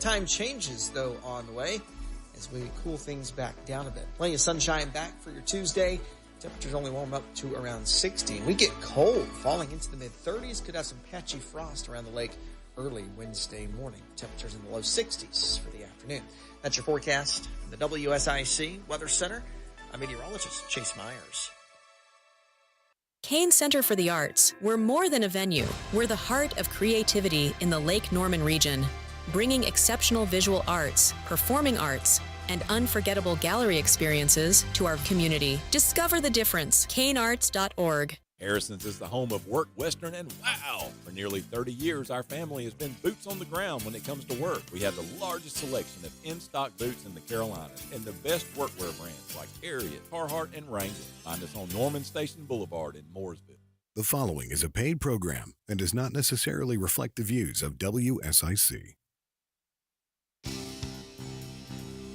Time changes, though, on the way as we cool things back down a bit. Plenty of sunshine back for your Tuesday. Temperatures only warm up to around 60. We get cold, falling into the mid-30s. Could have some patchy frost around the lake early Wednesday morning. Temperatures in the low 60s for the afternoon. That's your forecast from the WSIC Weather Center. I'm meteorologist Chase Myers. Kane Center for the Arts. We're more than a venue. We're the heart of creativity in the Lake Norman region, bringing exceptional visual arts, performing arts, and unforgettable gallery experiences to our community. Discover the difference. kanearts.org. Harrison's is the home of Work Western and wow! For nearly 30 years, our family has been boots on the ground when it comes to work. We have the largest selection of in-stock boots in the Carolinas and the best workwear brands like Harriet, Carhartt, and Wrangler. Find us on Norman Station Boulevard in Mooresville. The following is a paid program and does not necessarily reflect the views of WSIC.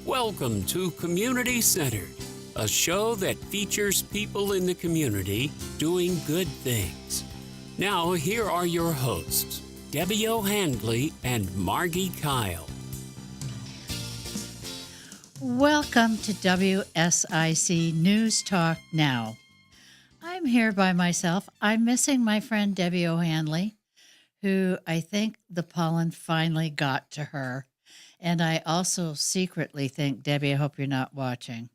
Welcome to Community Centered, a show that features people in the community doing good things. Now, here are your hosts, Debbie O'Handley and Margi Kyle. Welcome to WSIC News Talk Now. I'm here by myself. I'm missing my friend Debbie O'Handley, who I think the pollen finally got to her. And I also secretly think, Debbie, I hope you're not watching.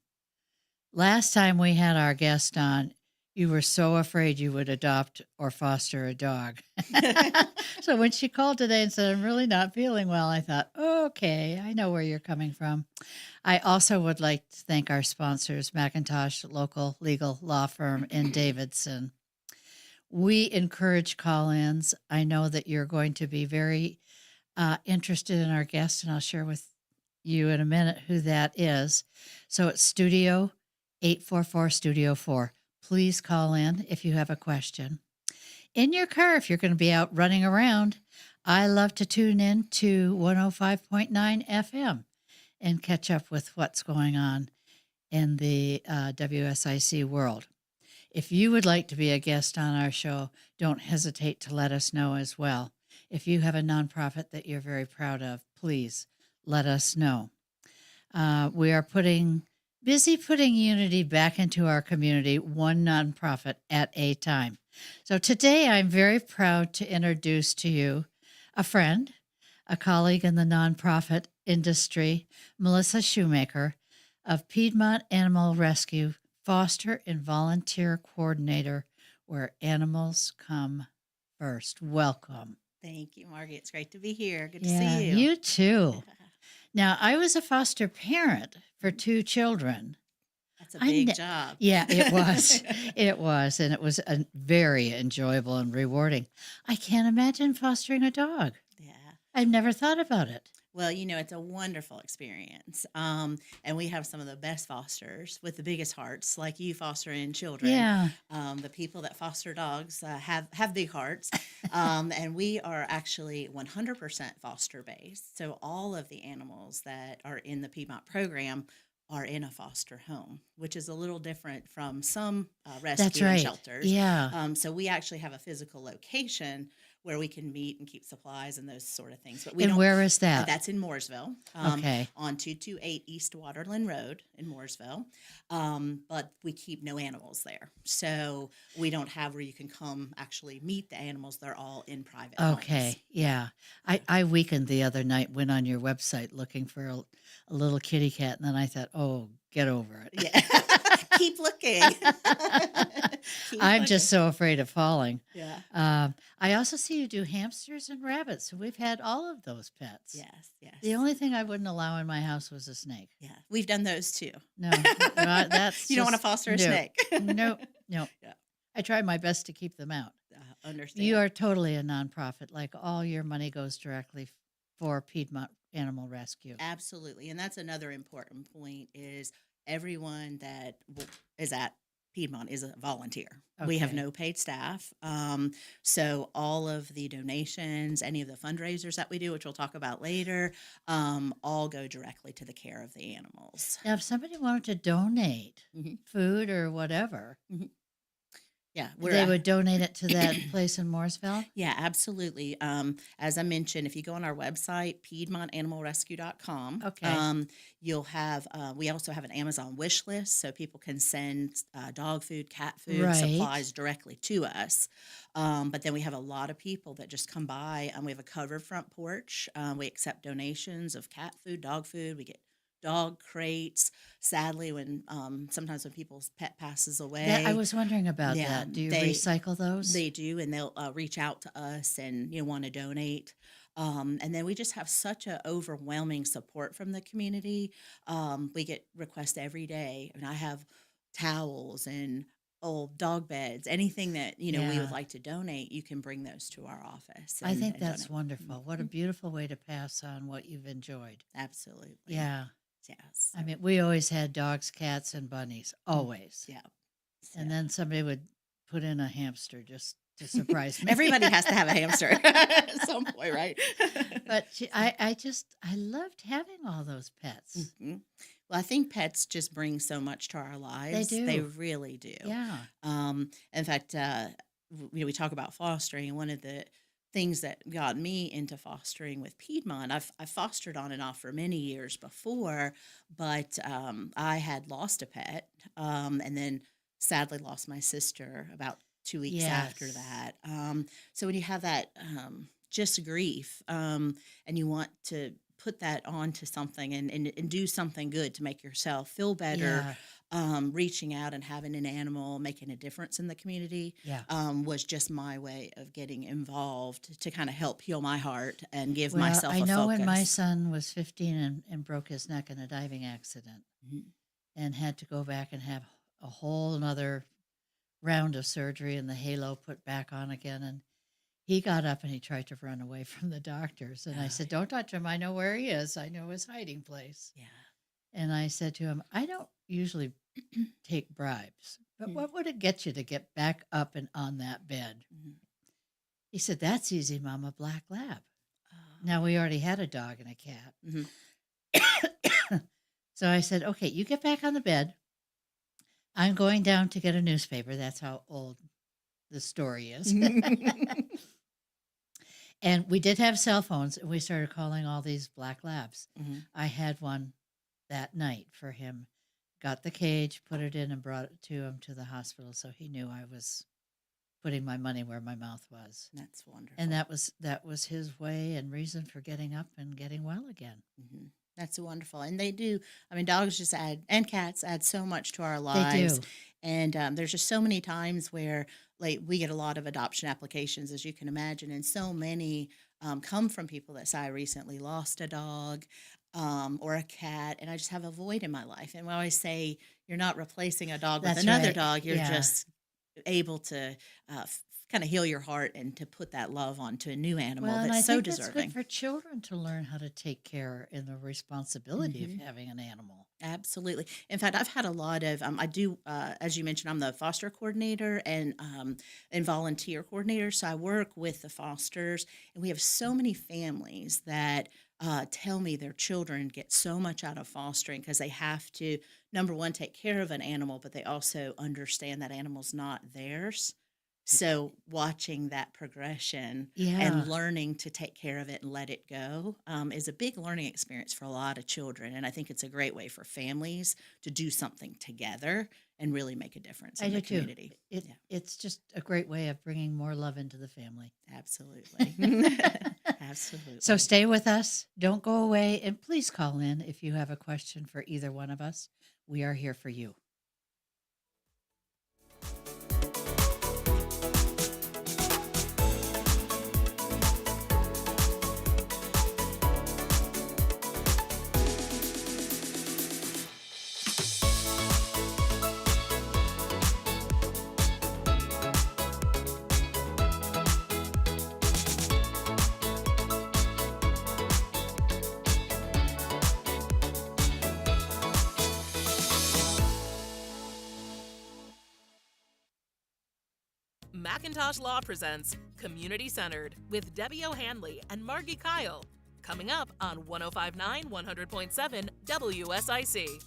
Last time we had our guest on, you were so afraid you would adopt or foster a dog. So when she called today and said, I'm really not feeling well, I thought, okay, I know where you're coming from. I also would like to thank our sponsors, McIntosh Local Legal Law Firm in Davidson. We encourage call-ins. I know that you're going to be very interested in our guest, and I'll share with you in a minute who that is. So it's Studio 844 Studio 4. Please call in if you have a question. In your car, if you're going to be out running around, I love to tune in to 105.9 FM and catch up with what's going on in the WSIC world. If you would like to be a guest on our show, don't hesitate to let us know as well. If you have a nonprofit that you're very proud of, please let us know. We are busy putting unity back into our community, one nonprofit at a time. So today I'm very proud to introduce to you a friend, a colleague in the nonprofit industry, Melissa Shoemaker of Piedmont Animal Rescue, foster and volunteer coordinator, where animals come first. Welcome. Thank you, Margie. It's great to be here. Good to Yeah, see you. you too. Now, I was a foster parent for 2 children. That's a big job. Yeah, it was. It was. And it was very enjoyable and rewarding. I can't imagine fostering a dog. Yeah. I've never thought about it. Well, it's a wonderful experience. And we have some of the best fosters with the biggest hearts, like you fostering children. Yeah. The people that foster dogs have big hearts. And we are actually 100% foster based. So all of the animals that are in the Piedmont program are in a foster home, which is a little different from some rescue and shelters. Yeah. So we actually have a physical location where we can meet and keep supplies and those sort of things. But where is that? That's in Mooresville. Okay. On 228 East Waterland Road in Mooresville. But we keep no animals there. So we don't have where you can come actually meet the animals. They're all in private homes. Okay. Yeah. I weakened the other night, went on your website looking for a little kitty cat, and then I thought, oh, get over it. Yeah. Keep looking. I'm just so afraid of falling. Yeah. I also see you do hamsters and rabbits. So we've had all of those pets. Yes, yes. The only thing I wouldn't allow in my house was a snake. Yeah, we've done those too. No, that's you don't want to foster a snake. No. Yeah. I try my best to keep them out. Understand. You are totally a nonprofit. Like all your money goes directly for Piedmont Animal Rescue. Absolutely, and that's another important point is everyone that is at Piedmont is a volunteer. Okay. We have no paid staff. So all of the donations, any of the fundraisers that we do, which we'll talk about later, all go directly to the care of the animals. Now, if somebody wanted to donate Mm-hmm. food or whatever, Mm-hmm. Yeah, They would donate it to that place in Mooresville? Yeah, absolutely. As I mentioned, if you go on our website, PiedmontAnimalRescue.com, Okay. you'll have, we also have an Amazon wish list, so people can send dog food, cat food, Right. supplies directly to us. But then we have a lot of people that just come by. We have a covered front porch. We accept donations of cat food, dog food. We get dog crates. Sadly, when sometimes when people's pet passes away, I was wondering about yeah, that. Do you recycle those? they do, and they'll reach out to us and want to donate. And then we just have such a overwhelming support from the community. We get requests every day, and I have towels and old dog beds, anything that we would Yeah. like to donate. You can bring those to our office. I think and that's donate. wonderful. What a beautiful way to pass on what you've enjoyed. Absolutely. Yeah. Yes. I mean, we always had dogs, cats, and bunnies, always. Yeah. And then somebody would put in a hamster just to surprise me. Everybody has to have a hamster at some point, right? But I loved having all those pets. Mhm. Well, I think pets just bring so much to our lives. do. They really do. Yeah. In fact, we talk about fostering, and one of the things that got me into fostering with Piedmont, I fostered on and off for many years before, but I had lost a pet, and then sadly lost my sister about 2 weeks after Yes. that. So when you have that just grief, and you want to put that onto something and do something good to make yourself feel better, reaching out and having an animal making a difference in the community Yeah. was just my way of getting involved to kind of help heal my heart and give Well, myself I a know focus. when my son was 15 and broke his neck in a diving accident Mhm. and had to go back and have a whole another round of surgery and the halo put back on again. And he got up and he tried to run away from the doctors. And I Oh, said, "Don't touch him. I know where he is. I know his hiding place." yeah. And I said to him, "I don't usually take bribes, but Mm. what would it get you to get back up and on that bed?" Mhm. He said, "That's easy, Mom, a black lab." Oh. Now, we already had a dog and a cat. Mhm. So I said, "Okay, you get back on the bed. I'm going down to get a newspaper." That's how old the story is. And we did have cell phones, and we started calling all these black labs. Mhm. I had one that night for him, got the cage, put it in, and brought it to him to the hospital, so he knew I was putting my money where my mouth was. That's wonderful. And that was his way and reason for getting up and getting well again. Mhm. That's wonderful. And they do, I mean, dogs just add, and cats add so much to our They lives. do. And there's just so many times where, like, we get a lot of adoption applications, as you can imagine, and so many come from people that say, "I recently lost a dog or a cat, and I just have a void in my life." And we always say, you're not replacing a dog with That's another right. dog. You're Yeah. just able to kind of heal your heart and to put that love onto a new animal Well, and I that's so think that's deserving. good for children to learn how to take care and the responsibility of Mhm. having an animal. Absolutely. In fact, I've had a lot of, I do, as you mentioned, I'm the foster coordinator and volunteer coordinator. So I work with the fosters, and we have so many families that tell me their children get so much out of fostering because they have to, number one, take care of an animal, but they also understand that animal's not theirs. So watching that progression Yeah. and learning to take care of it and let it go is a big learning experience for a lot of children. And I think it's a great way for families to do something together and really make a difference I in do the too. community. Yeah, It's just a great way of bringing more love into the family. absolutely. Absolutely. So stay with us. Don't go away. And please call in if you have a question for either one of us. We are here for you. Macintosh Law presents Community Centered with Debbie O'Hanley and Margi Kyle. Coming up on 1059 100.7 WSIC.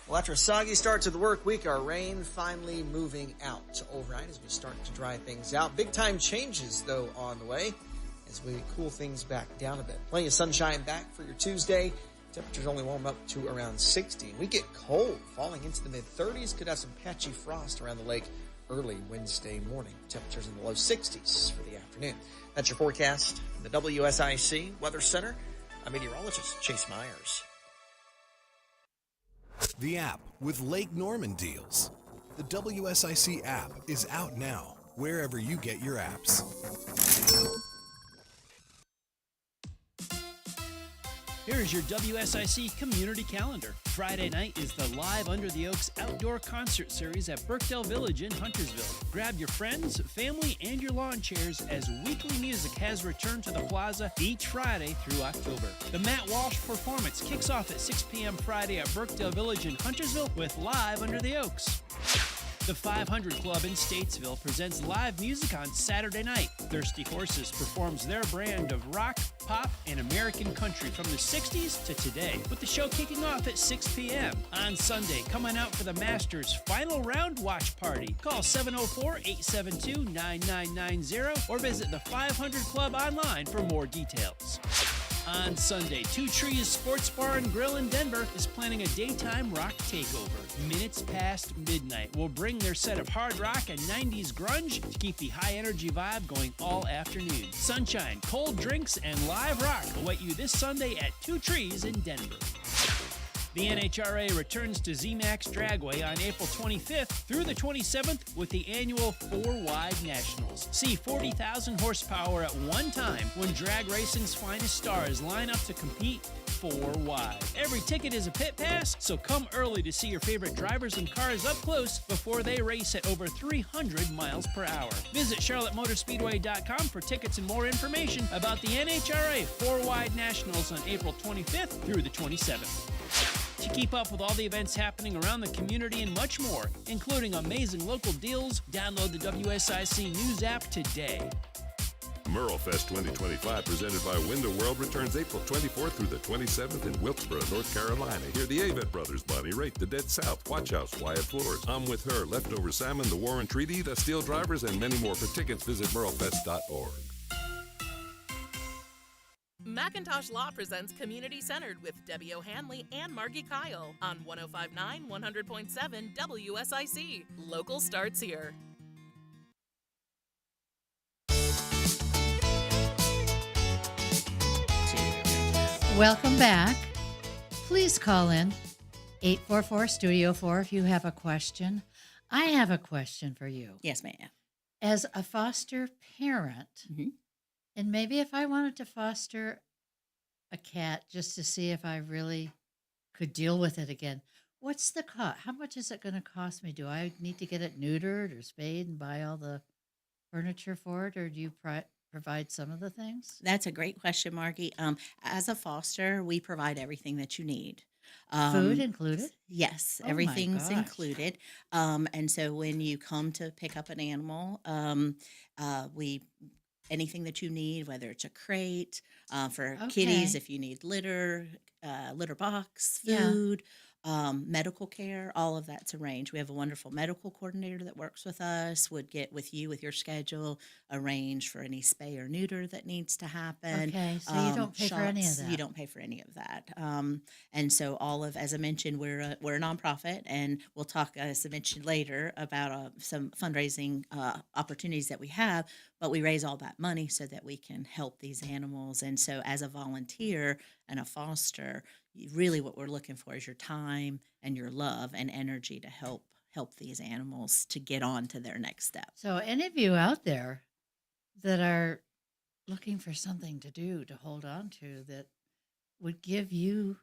Well, after a soggy start to the work week, our rain finally moving out overnight as we start to dry things out. Big time changes, though, on the way as we cool things back down a bit. Plenty of sunshine back for your Tuesday. Temperatures only warm up to around 60. We get cold, falling into the mid-30s. Could have some patchy frost around the lake early Wednesday morning. Temperatures in the low 60s for the afternoon. That's your forecast from the WSIC Weather Center. I'm meteorologist Chase Myers. The app with Lake Norman deals. The WSIC app is out now, wherever you get your apps. Here's your WSIC community calendar. Friday night is the Live Under the Oaks Outdoor Concert Series at Birkdale Village in Huntersville. Grab your friends, family, and your lawn chairs as weekly music has returned to the plaza each Friday through October. The Matt Walsh performance kicks off at 6 p.m. Friday at Birkdale Village in Huntersville with Live Under the Oaks. The 500 Club in Statesville presents live music on Saturday night. Thirsty Horses performs their brand of rock, pop, and American country from the 60s to today, with the show kicking off at 6 p.m. On Sunday, come on out for the Masters Final Round Watch Party. Call 704-872-9990 or visit the 500 Club online for more details. On Sunday, Two Trees Sports Bar and Grill in Denver is planning a daytime rock takeover. Minutes past midnight will bring their set of hard rock and 90s grunge to keep the high energy vibe going all afternoon. Sunshine, cold drinks, and live rock await you this Sunday at Two Trees in Denver. The NHRA returns to ZMAX Dragway on April 25th through the 27th with the annual 4-Wide Nationals. See 40,000 horsepower at one time when drag racing's finest stars line up to compete 4-wide. Every ticket is a pit pass, so come early to see your favorite drivers and cars up close before they race at over 300 miles per hour. Visit CharlotteMotorspeedway.com for tickets and more information about the NHRA 4-Wide Nationals on April 25th through the 27th. To keep up with all the events happening around the community and much more, including amazing local deals, download the WSIC News app today. MerleFest 2025, presented by Window World, returns April 24th through the 27th in Wilkesboro, North Carolina. Hear the Avett Brothers, Bonnie Raitt, The Dead South, Watch House, Wyatt Floors, I'm With Her, Leftover Salmon, The Warren Treaty, The Steel Drivers, and many more. For tickets, visit merlefest.org. Macintosh Law presents Community Centered with Debbie O'Hanley and Margi Kyle on 105.9 100.7 WSIC. Local starts here. Welcome back. Please call in 844-STUDIO-4 if you have a question. I have a question for you. Yes, ma'am. As a foster parent, and maybe if I wanted to foster a cat just to see if I really could deal with it again, what's the cost? How much is it going to cost me? Do I need to get it neutered or spayed and buy all the furniture for it, or do you provide some of the things? That's a great question, Margie. As a foster, we provide everything that you need. Food included? Yes, Oh my everything's gosh. included. And so when you come to pick up an animal, we anything that you need, whether it's a crate for kitties, Okay. if you need litter, litter box, Yeah. food, medical care, all of that's arranged. We have a wonderful medical coordinator that works with us, would get with you with your schedule, arrange for any spay or neuter that needs to happen. Okay, so you don't pay for any of shots, that. You don't pay for any of that. And so all of, as I mentioned, we're a nonprofit, and we'll talk, as I mentioned later, about some fundraising opportunities that we have, but we raise all that money so that we can help these animals. And so as a volunteer and a foster, really what we're looking for is your time and your love and energy to help these animals to get on to their next step. So any of you out there that are looking for something to do, to hold on to, that would give you,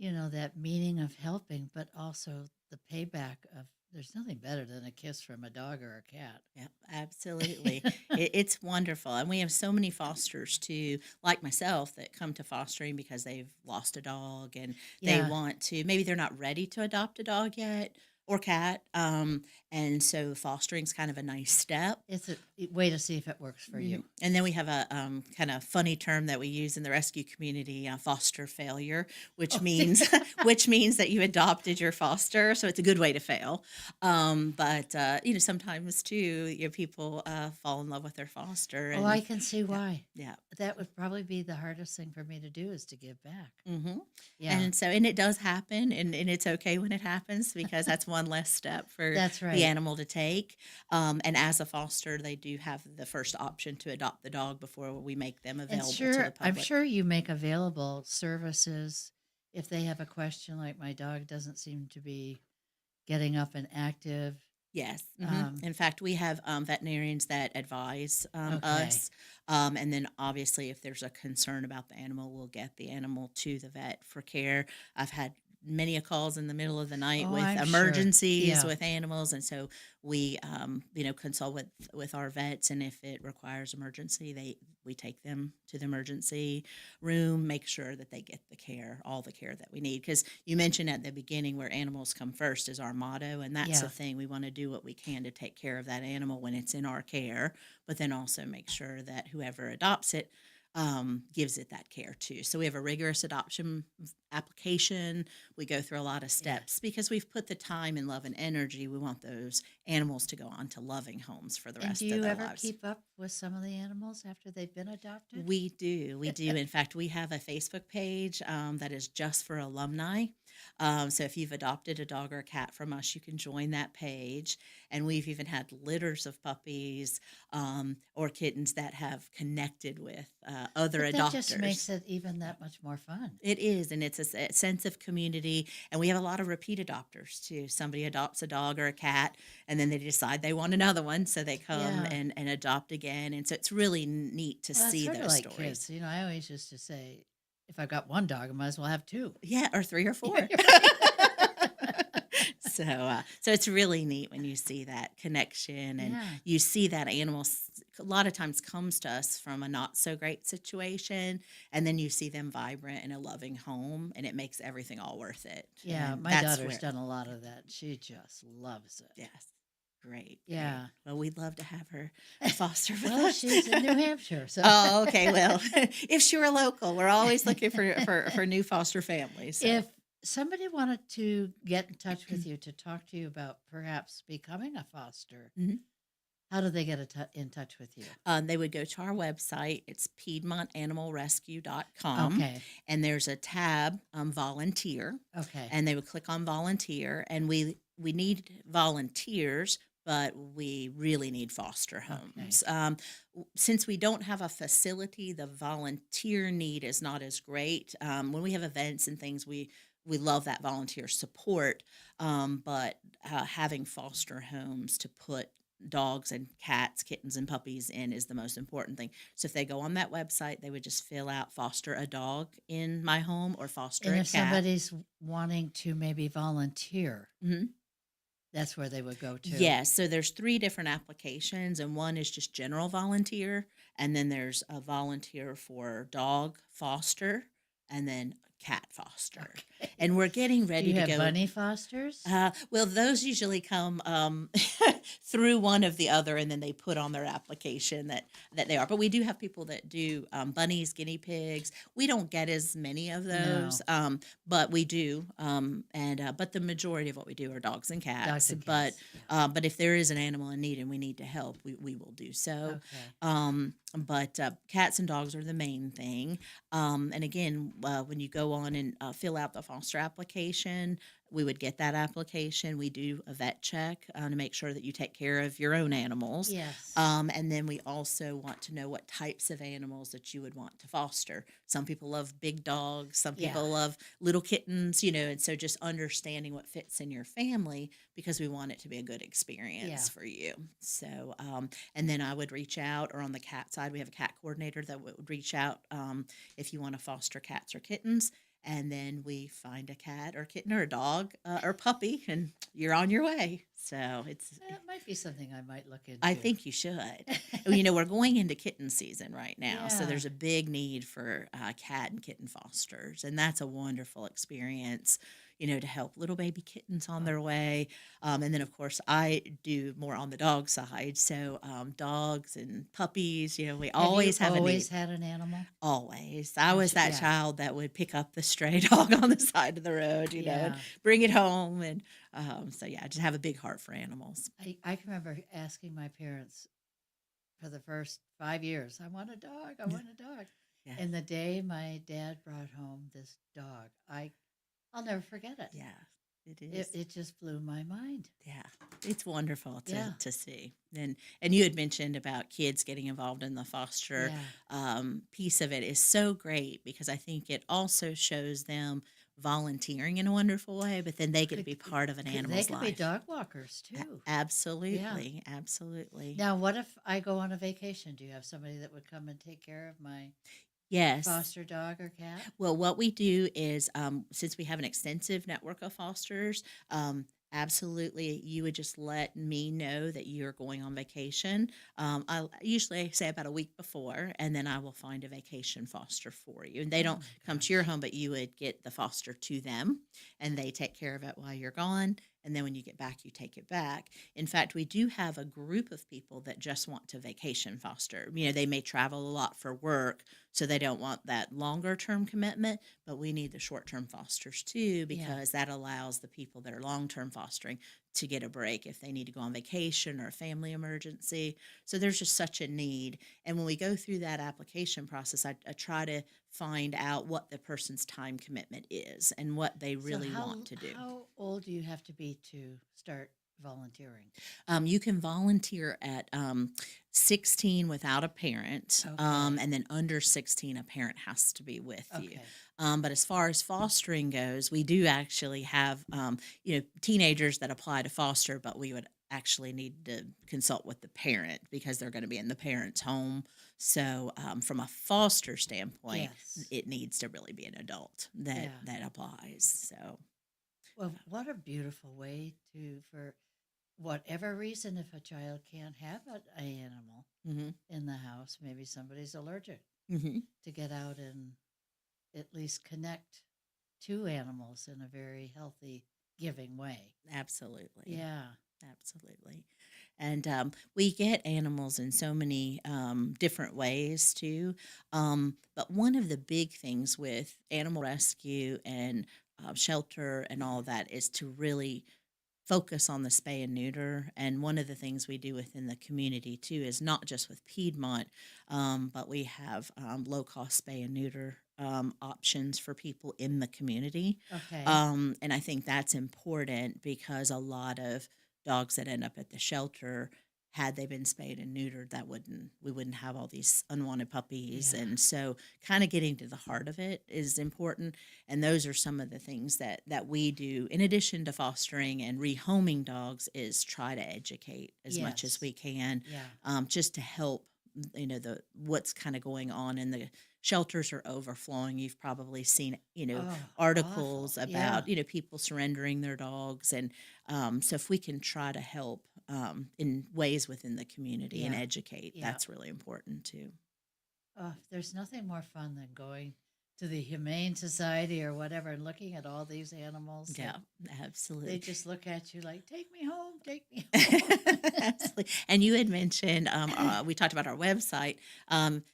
that meaning of helping, but also the payback of, there's nothing better than a kiss from a dog or a cat. Yeah, absolutely. It's wonderful. And we have so many fosters too, like myself, that come to fostering because they've lost a dog and they Yeah. want to, maybe they're not ready to adopt a dog yet, or cat. And so fostering's kind of a nice step. It's a way to see if it works for you. And then we have a kind of funny term that we use in the rescue community, foster failure, which means which means that you adopted your foster. So it's a good way to fail. But sometimes too, people fall in love with their foster. And, I can see why. Yeah. That would probably be the hardest thing for me to do is to give back. Mm-hmm. Yeah. And it does happen, and it's okay when it happens because that's one less step for That's right. the animal to take. And as a foster, they do have the first option to adopt the dog before we make them available to the public. I'm sure you make available services if they have a question like my dog doesn't seem to be getting up and active. Yes. In fact, we have veterinarians that advise us. And then obviously if there's a concern about the animal, we'll get the animal to the vet for care. I've had many calls in the middle of the night with I'm emergencies sure. with animals. And so we, consult with our vets. And if it requires emergency, we take them to the emergency room, make sure that they get all the care that we need. Because you mentioned at the beginning where animals come first is our motto. And that's the thing. We want to do what we can to take care of that animal when it's in our care, but then also make sure that whoever adopts it gives it that care too. So we have a rigorous adoption application. We go through a lot of steps because we've put the time and love and energy. We want those animals to go on to loving homes for the rest of their lives. Do you ever keep up with some of the animals after they've been adopted? We do. In fact, we have a Facebook page that is just for alumni. So if you've adopted a dog or a cat from us, you can join that page. And we've even had litters of puppies or kittens that have connected with other adopters. That just makes it even that much more fun. It is, and it's a sense of community. And we have a lot of repeat adopters, too. Somebody adopts a dog or a cat, and then they decide they want another one, so they come and adopt again. And so it's really neat to see those like stories. Kids. I always used to say, if I got one dog, I might as well have two. Yeah, or 3 or 4. So it's really neat when you see that connection and you see that animal a lot of times comes to us from a not so great situation, and then you see them vibrant in a loving home, and it makes everything all worth it. Yeah, and my daughter's done a lot of that. She just loves it. Yes. Great. Yeah. Great. Well, we'd love to have her foster with us. She's in New Hampshire. So. Oh, okay. Well, if she were local, we're always looking for new foster families. So. If somebody wanted to get in touch with you to talk to you about perhaps becoming a foster, how do they get in touch with you? They would go to our website. It's PiedmontAnimalRescue.com. Okay. And there's a tab, volunteer. Okay. And they would click on volunteer. And we need volunteers, but we really need foster homes. Okay. Since we don't have a facility, the volunteer need is not as great. When we have events and things, we love that volunteer support, but having foster homes to put dogs and cats, kittens and puppies in is the most important thing. So if they go on that website, they would just fill out foster a dog in my home or foster a cat. And if somebody's wanting to maybe volunteer, that's where they would go to. Yes. So there's 3 different applications, and one is just general volunteer, and then there's a volunteer for dog foster, and then cat foster. Okay. And we're getting ready to go. Do you have bunny fosters? Well, those usually come through one of the other, and then they put on their application that they are. But we do have people that do bunnies, guinea pigs. We don't get as many of those, but we do. But the majority of what we do are dogs and cats. But if there is an animal in need and we need to help, we will do so. Okay. But cats and dogs are the main thing. And again, when you go on and fill out the foster application, we would get that application. We do a vet check to make sure that you take care of your own animals. Yes. And then we also want to know what types of animals that you would want to foster. Some people love big dogs. Some people love little kittens, and so just understanding what fits in your family, because we want it to be a good experience for you. So, and then I would reach out, or on the cat side, we have a cat coordinator that would reach out if you want to foster cats or kittens. And then we find a cat or kitten or a dog or puppy, and you're on your way. So it might be something I might look into. I think you should. We're going into kitten season right now, so there's a big need for cat and kitten fosters, and that's a wonderful experience. to help little baby kittens on their way. And then, of course, I do more on the dog side. So dogs and puppies, we always have a need. Always had an animal? Always. I was that Yeah. child that would pick up the stray dog on the side of the road, and bring it home. And so, I just have a big heart for animals. I can remember asking my parents for the first 5 years, I want a dog, I want a dog. Yeah. And the day my dad brought home this dog, I'll never forget it. Yeah, it is. It just blew my mind. Yeah, it's wonderful Yeah. to see. And you had mentioned about kids getting involved in the foster piece of it is so great, because I think it also shows them volunteering in a wonderful way, but then they get to be part of an animal's life. They could be dog walkers too. Absolutely, absolutely. Now, what if I go on a vacation? Do you have somebody that would come and take care of my Yes. foster dog or cat? Well, what we do is, since we have an extensive network of fosters, absolutely, you would just let me know that you're going on vacation. I usually say about a week before, and then I will find a vacation foster for you. And they don't come to your home, but you would get the foster to them, and they take care of it while you're gone. And then when you get back, you take it back. In fact, we do have a group of people that just want to vacation foster. They may travel a lot for work, so they don't want that longer term commitment, but we need the short term fosters too, because that allows the people that are long term fostering to get a break if they need to go on vacation or a family emergency. So there's just such a need. And when we go through that application process, I try to find out what the person's time commitment is and what they really want to do. How old do you have to be to start volunteering? You can volunteer at 16 without a parent, and then under 16, a parent has to be with you. But as far as fostering goes, we do actually have teenagers that apply to foster, but we would actually need to consult with the parent because they're going to be in the parent's home. So from a foster standpoint, it needs to really be an adult that applies. So, well, what a beautiful way for whatever reason, if a child can't have an animal in the house, maybe somebody's allergic, to get out and at least connect to animals in a very healthy, giving way. Absolutely. Yeah. Absolutely. And we get animals in so many different ways too. But one of the big things with animal rescue and shelter and all that is to really focus on the spay and neuter. And one of the things we do within the community too is not just with Piedmont, but we have low-cost spay and neuter options for people in the community. Okay. And I think that's important because a lot of dogs that end up at the shelter, had they been spayed and neutered, we wouldn't have all these unwanted puppies. And so kind of getting to the heart of it is important. And those are some of the things that we do in addition to fostering and rehoming dogs is try to educate as much as we can, just to help, what's kind of going on in the shelters are overflowing. You've probably seen, articles about, people surrendering their dogs. And so if we can try to help in ways within the community and educate, that's really important too. There's nothing more fun than going to the Humane Society or whatever and looking at all these animals. Yeah, absolutely. They just look at you like, take me home, take me home. Absolutely. And you had mentioned, we talked about our website.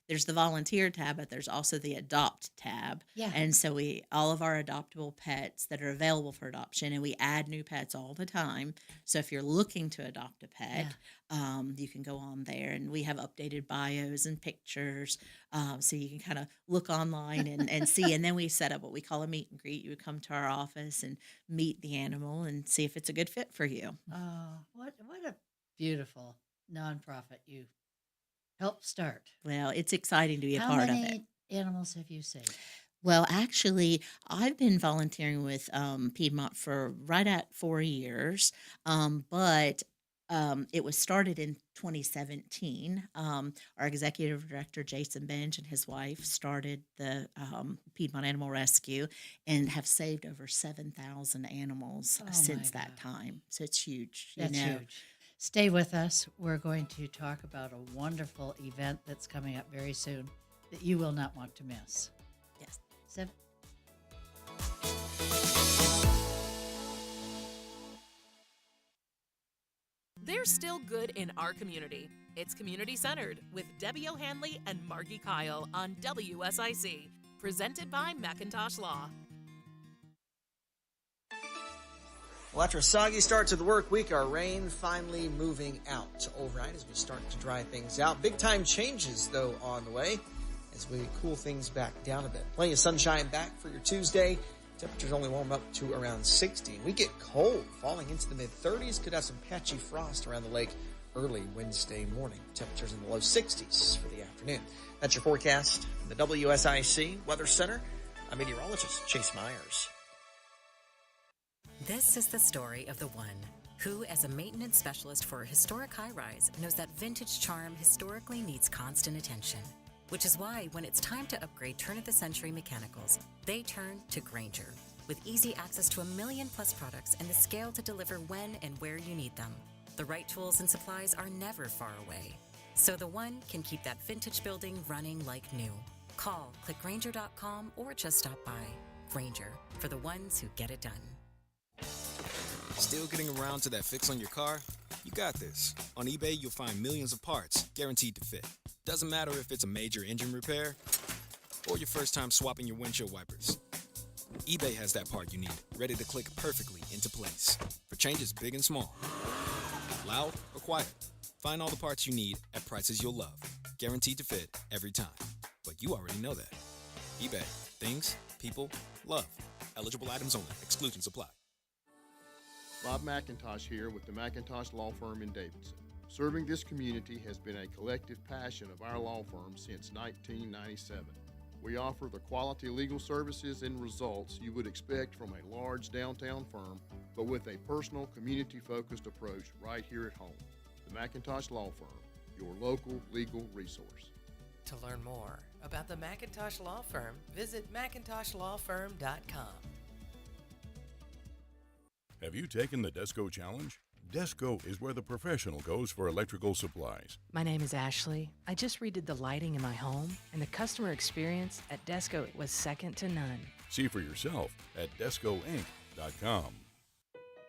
There's the volunteer tab, but there's also the adopt tab. Yeah. And so all of our adoptable pets that are available for adoption, and we add new pets all the time. So if you're looking to adopt a pet, you can go on there, and we have updated bios and pictures. So you can kind of look online and see. And then we set up what we call a meet and greet. You would come to our office and meet the animal and see if it's a good fit for you. Oh, what a beautiful nonprofit you helped start. Well, it's exciting to be a How part of it. How many animals have you saved? Well, actually, I've been volunteering with Piedmont for right at 4 years, but it was started in 2017. Our executive director, Jason Benj, and his wife started the Piedmont Animal Rescue and have saved over 7,000 animals since that time. So it's huge. That's huge. Stay with us. We're going to talk about a wonderful event that's coming up very soon that you will not want to miss. Yes. we're still good in our community. It's Community Centered with Debbie O'Hanley and Margi Kyle on WSIC, presented by Macintosh Law. Well, after a soggy start to the work week, our rain finally moving out overnight as we start to dry things out. Big time changes, though, on the way as we cool things back down a bit. Plenty of sunshine back for your Tuesday. Temperatures only warm up to around 60. We get cold, falling into the mid-30s. Could have some patchy frost around the lake early Wednesday morning. Temperatures in the low 60s for the afternoon. That's your forecast from the WSIC Weather Center. I'm meteorologist Chase Myers. This is the story of the one who, as a maintenance specialist for a historic high-rise, knows that vintage charm historically needs constant attention. Which is why, when it's time to upgrade turn-of-the-century mechanicals, they turn to Grainger. With easy access to 1 million-plus products and the scale to deliver when and where you need them, the right tools and supplies are never far away. So the one can keep that vintage building running like new. Call, click Grainger.com, or just stop by. Grainger, for the ones who get it done. Still getting around to that fix on your car? You got this. On eBay, you'll find millions of parts, guaranteed to fit. Doesn't matter if it's a major engine repair or your first time swapping your windshield wipers. eBay has that part you need, ready to click perfectly into place for changes big and small. Loud or quiet, find all the parts you need at prices you'll love, guaranteed to fit every time. But you already know that. eBay, things, people, love. Eligible items only. Exclusions apply. Bob McIntosh here with the McIntosh Law Firm in Davidson. Serving this community has been a collective passion of our law firm since 1997. We offer the quality legal services and results you would expect from a large downtown firm, but with a personal, community-focused approach right here at home. The McIntosh Law Firm, your local legal resource. To learn more about the McIntosh Law Firm, visit McIntoshlawFirm.com. Have you taken the Desco Challenge? Desco is where the professional goes for electrical supplies. My name is Ashley. I just redid the lighting in my home, and the customer experience at Desco was second to none. See for yourself at DescoInc.com.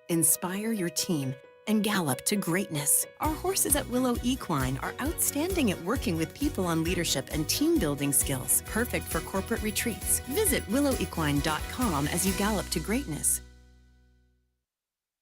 Inspire your team and gallop to greatness. Our horses at Willow Equine are outstanding at working with people on leadership and team building skills, perfect for corporate retreats. Visit willowequine.com as you gallop to greatness.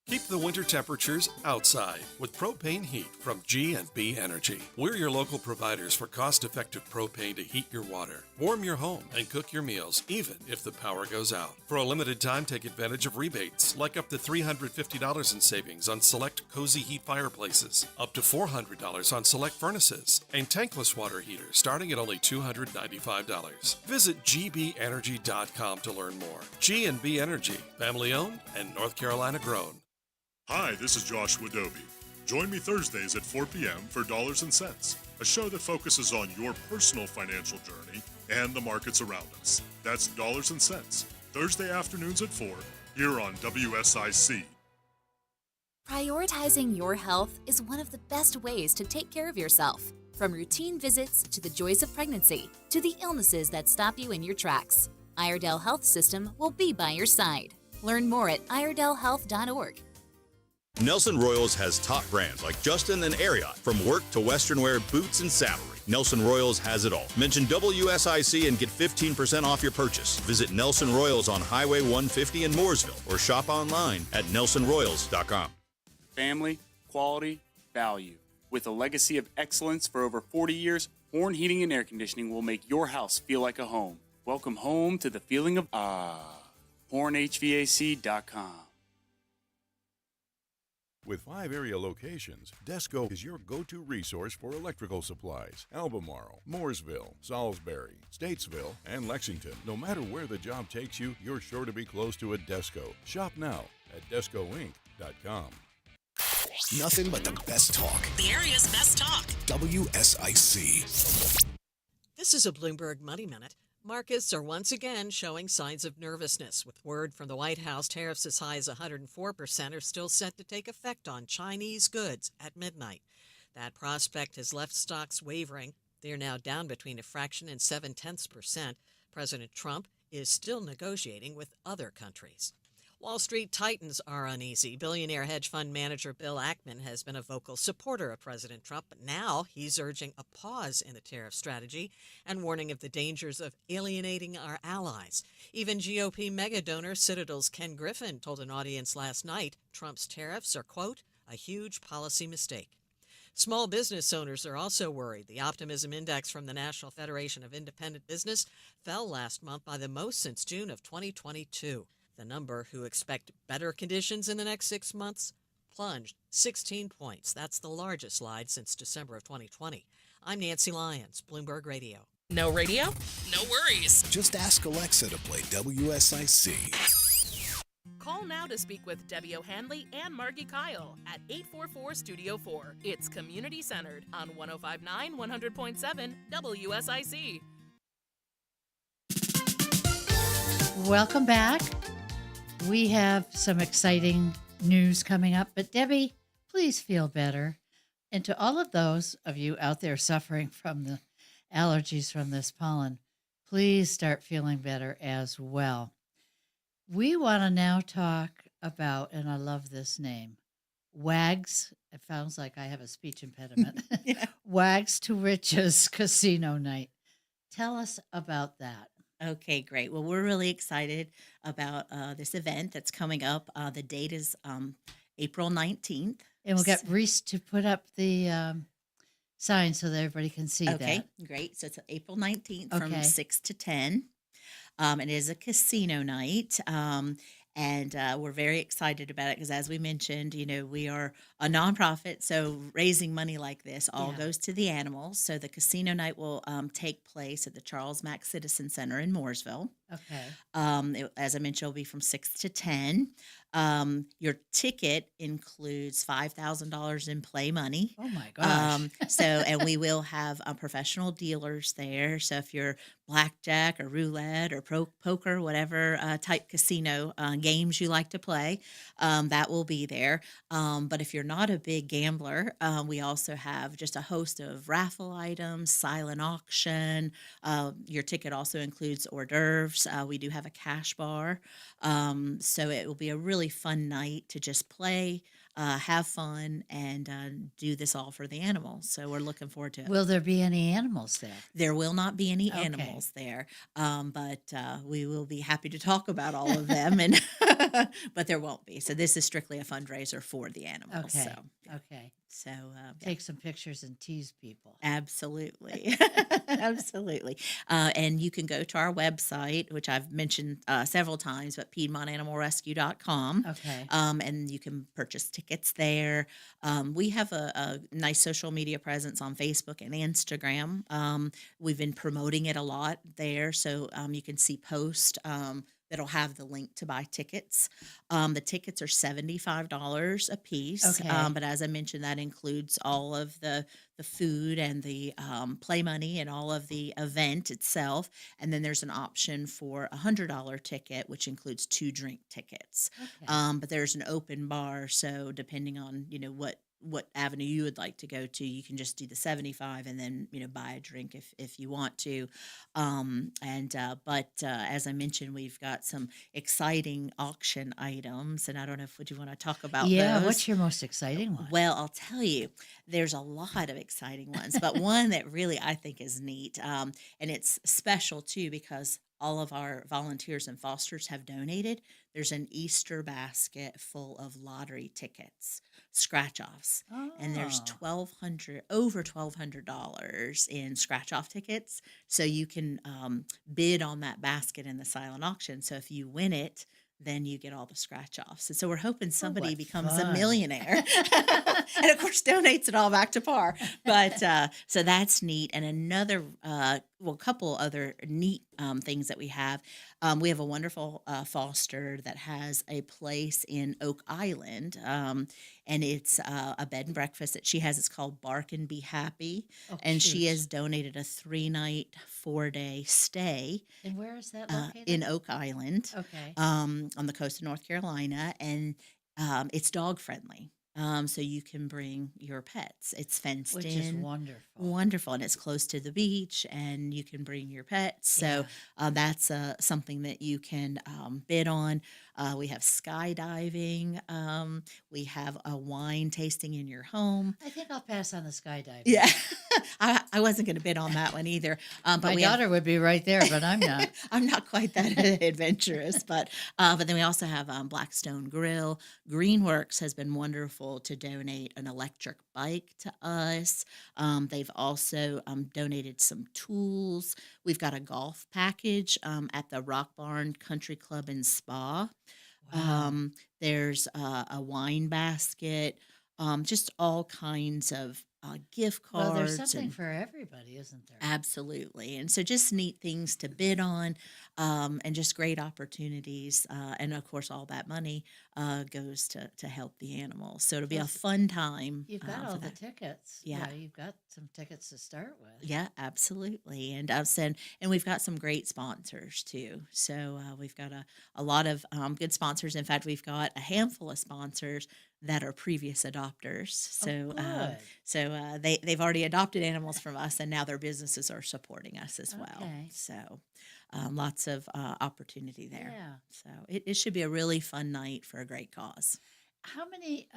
Keep the winter temperatures outside with propane heat from G&B Energy. We're your local providers for cost-effective propane to heat your water, warm your home, and cook your meals, even if the power goes out. For a limited time, take advantage of rebates, like up to $350 in savings on select Cozy Heat fireplaces, up to $400 on select furnaces, and tankless water heaters starting at only $295. Visit gbenergy.com to learn more. G&B Energy, family-owned and North Carolina grown. Hi, this is Joshua Dobie. Join me Thursdays at 4 p.m. for Dollars and Cents, a show that focuses on your personal financial journey and the markets around us. That's Dollars and Cents, Thursday afternoons at 4, here on WSIC. Prioritizing your health is one of the best ways to take care of yourself. From routine visits to the joys of pregnancy to the illnesses that stop you in your tracks, Iredell Health System will be by your side. Learn more at iredellhealth.org. Nelson Royals has top brands like Justin and Ariat, from work to western wear, boots, and saddlery. Nelson Royals has it all. Mention WSIC and get 15% off your purchase. Visit Nelson Royals on Highway 150 in Mooresville or shop online at nelsonroyals.com. Family, quality, value. With a legacy of excellence for over 40 years, Horn Heating and Air Conditioning will make your house feel like a home. Welcome home to the feeling of HornHVAC.com. With 5 area locations, Desco is your go-to resource for electrical supplies. Albemarle, Mooresville, Salisbury, Statesville, and Lexington. No matter where the job takes you, you're sure to be close to a Desco. Shop now at DescoInc.com. Nothing but the best talk. The area's best talk. WSIC. This is a Bloomberg Money Minute. Markets are once again showing signs of nervousness, with word from the White House tariffs as high as 104% are still set to take effect on Chinese goods at midnight. That prospect has left stocks wavering. They are now down between a fraction and 0.7%. President Trump is still negotiating with other countries. Wall Street titans are uneasy. Billionaire hedge fund manager Bill Ackman has been a vocal supporter of President Trump, but now he's urging a pause in the tariff strategy and warning of the dangers of alienating our allies. Even GOP mega donor Citadel's Ken Griffin told an audience last night Trump's tariffs are, quote, a huge policy mistake. Small business owners are also worried. The optimism index from the National Federation of Independent Business fell last month by the most since June of 2022. The number who expect better conditions in the next 6 months plunged 16 points. That's the largest slide since December of 2020. I'm Nancy Lyons, Bloomberg Radio. No radio? No worries. Just ask Alexa to play WSIC. Call now to speak with Debbie O'Hanley and Margi Kyle at 844-STUDIO-4. It's community-centered on 105.9, 100.7 WSIC. Welcome back. We have some exciting news coming up, but Debbie, please feel better. And to all of those of you out there suffering from the allergies from this pollen, please start feeling better as well. We want to now talk about, and I love this name, WAGs. It sounds like I have a speech impediment. Yeah. WAGs to Riches Casino Night. Tell us about that. Okay, great. Well, we're really excited about this event that's coming up. The date is April 19th. And we'll get Reese to put up the sign so that everybody can see that. Okay, great. So it's April 19th from Okay. 6 to 10. It is a casino night. And we're very excited about it because, as we mentioned, we are a nonprofit. So raising money like this all goes to the animals. So the casino night will take place at the Charles Mack Citizen Center in Mooresville. Okay. As I mentioned, it'll be from 6 to 10. Your ticket includes $5,000 in play money. Oh my gosh. And we will have professional dealers there. So if you're blackjack or roulette or poker, whatever type casino games you like to play, that will be there. But if you're not a big gambler, we also have just a host of raffle items, silent auction. Your ticket also includes hors d'oeuvres. We do have a cash bar. So it will be a really fun night to just play, have fun, and do this all for the animals. So we're looking forward to it. Will there be any animals there? There will not be any Okay. animals there, but we will be happy to talk about all of them. And but there won't be. So this is strictly a fundraiser for the animals. Okay. So, Okay. so Take some pictures and tease people. absolutely, absolutely. And you can go to our website, which I've mentioned several times, but PiedmontAnimalRescue.com. Okay. And you can purchase tickets there. We have a nice social media presence on Facebook and Instagram. We've been promoting it a lot there, so you can see posts that'll have the link to buy tickets. The tickets are $75 a piece, Okay. but as I mentioned, that includes all of the food and the play money and all of the event itself. And then there's an option for a $100 ticket, which includes 2 drink tickets. Okay. But there's an open bar, so depending on what avenue you would like to go to, you can just do the 75 and then buy a drink if you want to. But as I mentioned, we've got some exciting auction items, and I don't know if would you want to talk about Yeah. those. What's your most exciting one? Well, I'll tell you, there's a lot of exciting ones, but one that really I think is neat, and it's special too because all of our volunteers and fosters have donated. There's an Easter basket full of lottery tickets, scratch-offs, and there's over $1,200 in scratch-off tickets. So you can bid on that basket in the silent auction. So if you win it, then you get all the scratch-offs. And so we're hoping somebody what becomes a fun. millionaire and, of course, donates it all back to par. But so that's neat. And another, a couple other neat things that we have a wonderful foster that has a place in Oak Island, and it's a bed and breakfast that she has. It's called Bark and Be Happy, and she has donated a 3-night, 4-day stay. And where is that located? In Oak Island, Okay. on the coast of North Carolina, and it's dog friendly. So you can bring your pets. It's fenced Which in. is wonderful. Wonderful. And it's close to the beach, and you can bring your pets. So that's something that you can bid on. We have skydiving. We have a wine tasting in your home. I think I'll pass on the skydiving. Yeah. I wasn't going to bid on that one either. But My daughter would be right there, but I'm not. I'm not quite that adventurous. But then we also have Blackstone Grill. Greenworks has been wonderful to donate an electric bike to us. They've also donated some tools. We've got a golf package at the Rock Barn Country Club and Spa. There's a wine basket, just all kinds of gift cards. Well, there's something for everybody, isn't there? Absolutely. And so just neat things to bid on, and just great opportunities. And of course, all that money goes to help the animals. So it'll be a fun time. You've got for all the that. tickets. Yeah. You've got some tickets to start with. Yeah, absolutely. And I've said, and we've got some great sponsors too. So we've got a lot of good sponsors. In fact, we've got a handful of sponsors that are previous adopters. So they've already adopted animals from us, and now their businesses are supporting us as well. Okay. So lots of opportunity there. Yeah. So it should be a really fun night for a great cause. How many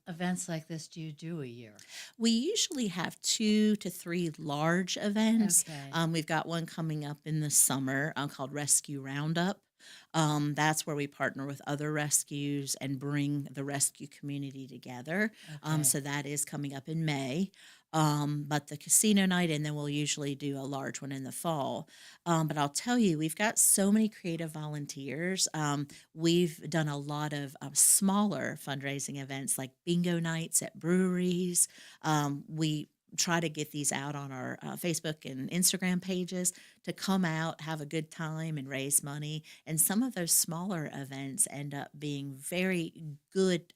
events like this do you do a year? We usually have 2 to 3 large events. Okay. We've got one coming up in the summer called Rescue Roundup. That's where we partner with other rescues and bring the rescue community together. Okay. So that is coming up in May. But the casino night, and then we'll usually do a large one in the fall. But I'll tell you, we've got so many creative volunteers. We've done a lot of smaller fundraising events like bingo nights at breweries. We try to get these out on our Facebook and Instagram pages to come out, have a good time, and raise money. And some of those smaller events end up being very good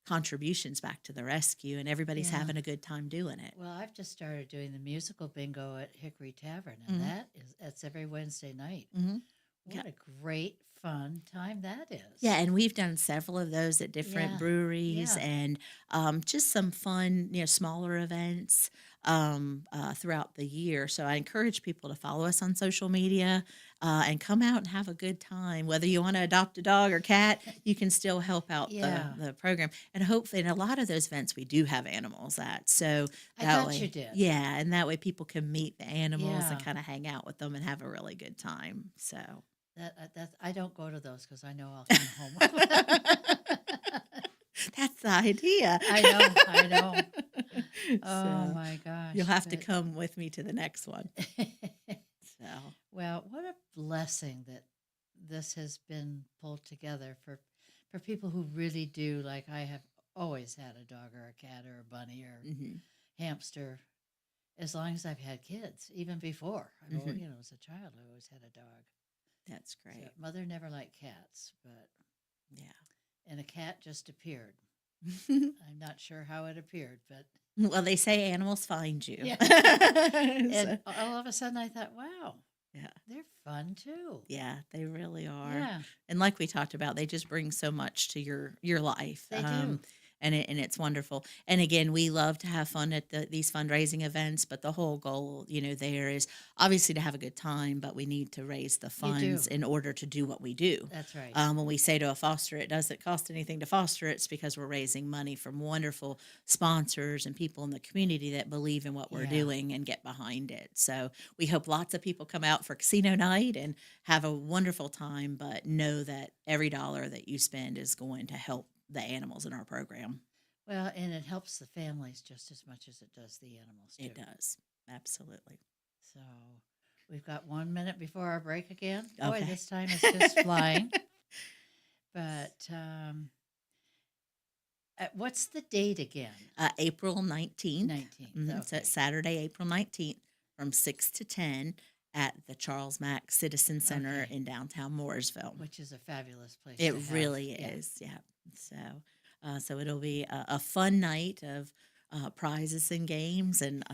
contributions back to the rescue, and everybody's Yeah. having a good time doing it. Well, I've just started doing the musical bingo at Hickory Tavern, and that's every Wednesday night. Mm-hmm. What a great, fun time that is. Yeah, and we've done several of those at different Yeah. breweries, Yeah. and just some fun, smaller events throughout the year. So I encourage people to follow us on social media and come out and have a good time. Whether you want to adopt a dog or cat, you can still help out Yeah. the program. And hopefully, in a lot of those events, we do have animals at. So I that thought way, you did. yeah, and that way people can meet the animals Yeah. and kind of hang out with them and have a really good time. So. That I don't go to those because I know I'll come home. That's the idea. I know. Oh So, my gosh! You'll have to but- come with me to the next one. So Well, what a blessing that this has been pulled together for people who really do. Like I have always had a dog or a cat or a bunny or Mhm. hamster, as long as I've had kids, even before. I've always, as a child, I always had a dog. that's great. So mother never liked cats, but Yeah. and a cat just appeared. I'm not sure how it appeared, but Well, they say animals find you. yeah. So, And all of a sudden, I thought, wow, yeah. they're fun too. Yeah, they really are. Yeah. And like we talked about, they just bring so much to your life. They do. And it's wonderful. And again, we love to have fun at these fundraising events, but the whole goal, there is obviously to have a good time, but we need to raise the funds in order to do what we do. That's right. When we say to a foster, it doesn't cost anything to foster, it's because we're raising money from wonderful sponsors and people in the community that believe in what we're Yeah. doing and get behind it. So we hope lots of people come out for casino night and have a wonderful time, but know that every dollar that you spend is going to help the animals in our program. Well, and it helps the families just as much as it does the animals too. It does. Absolutely. So we've got 1 minute before our break again. Boy, Okay. this time is just flying. But what's the date again? April 19th. 19th. Mhm. So Okay. it's Saturday, April 19th from 6 to 10 at the Charles Mack Citizen Center Okay. in downtown Mooresville. Which is a fabulous place. It to have. really Yeah. is, yeah. So it'll be a fun night of prizes and games, and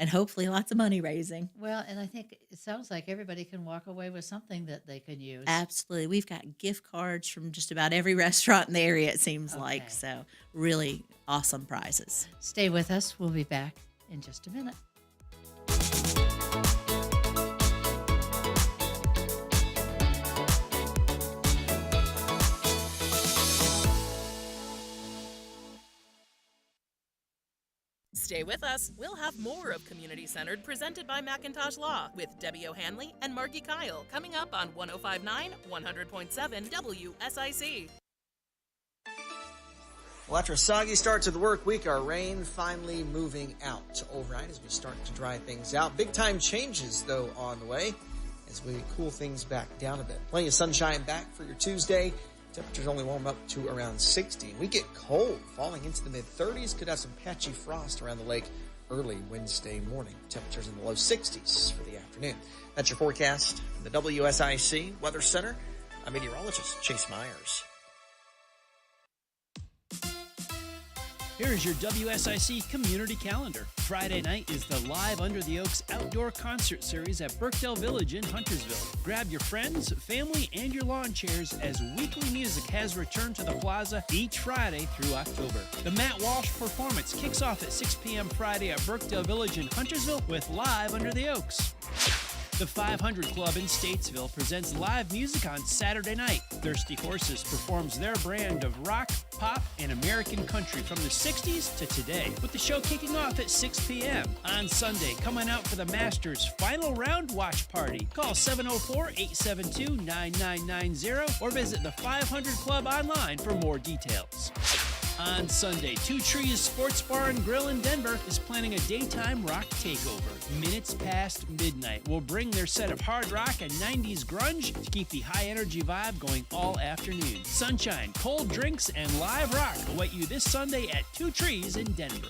hopefully lots of money raising. Well, and I think it sounds like everybody can walk away with something that they can use. Absolutely. We've got gift cards from just about every restaurant in the area, it seems like. Okay. So, really awesome prizes. Stay with us. We'll be back in just a minute. Stay with us. We'll have more of Community Centered presented by Macintosh Law with Debbie O'Hanley and Margi Kyle coming up on 105.9, 100.7 WSIC. Well, after a soggy start to the work week, our rain finally moving out to overnight as we start to dry things out. Big time changes, though, on the way as we cool things back down a bit. Plenty of sunshine back for your Tuesday. Temperatures only warm up to around 60. We get cold, falling into the mid-30s. Could have some patchy frost around the lake early Wednesday morning. Temperatures in the low 60s for the afternoon. That's your forecast from the WSIC Weather Center. I'm meteorologist Chase Myers. Here's your WSIC community calendar. Friday night is the Live Under the Oaks Outdoor Concert Series at Birkdale Village in Huntersville. Grab your friends, family, and your lawn chairs as weekly music has returned to the plaza each Friday through October. The Matt Walsh performance kicks off at 6 p.m. Friday at Birkdale Village in Huntersville with Live Under the Oaks. The 500 Club in Statesville presents live music on Saturday night. Thirsty Horses performs their brand of rock, pop, and American country from the 60s to today, with the show kicking off at 6 p.m. On Sunday, come on out for the Masters Final Round Watch Party. Call 704-872-9990 or visit the 500 Club online for more details. On Sunday, Two Trees Sports Bar and Grill in Denver is planning a daytime rock takeover. Minutes past midnight will bring their set of hard rock and 90s grunge to keep the high energy vibe going all afternoon. Sunshine, cold drinks, and live rock await you this Sunday at Two Trees in Denver.